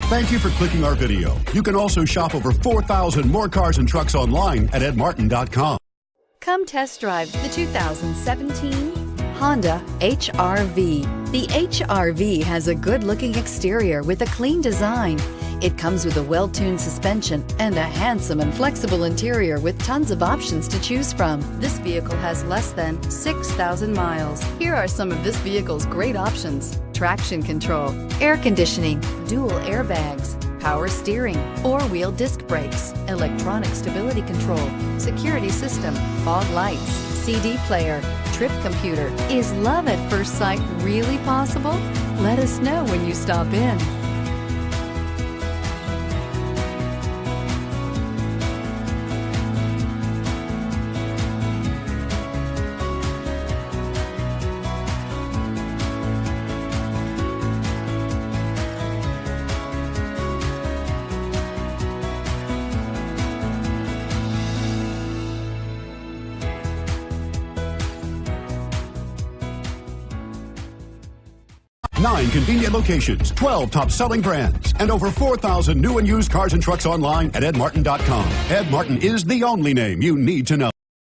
Thank you for clicking our video. You can also shop over 4,000 more cars and trucks online at edmartin.com. Come test drive the 2017 Honda HR-V. The HR-V has a good-looking exterior with a clean design. It comes with a well-tuned suspension and a handsome and flexible interior with tons of options to choose from. This vehicle has less than 6,000 miles. Here are some of this vehicle's great options: traction control, air conditioning, dual airbags, power steering, four-wheel disc brakes, electronic stability control, security system, fog lights, CD player, trip computer. Is love at first sight really possible? Let us know when you stop in. Nine convenient locations, 12 top-selling brands, and over 4,000 new and used cars and trucks online at edmartin.com. Ed Martin is the only name you need to know.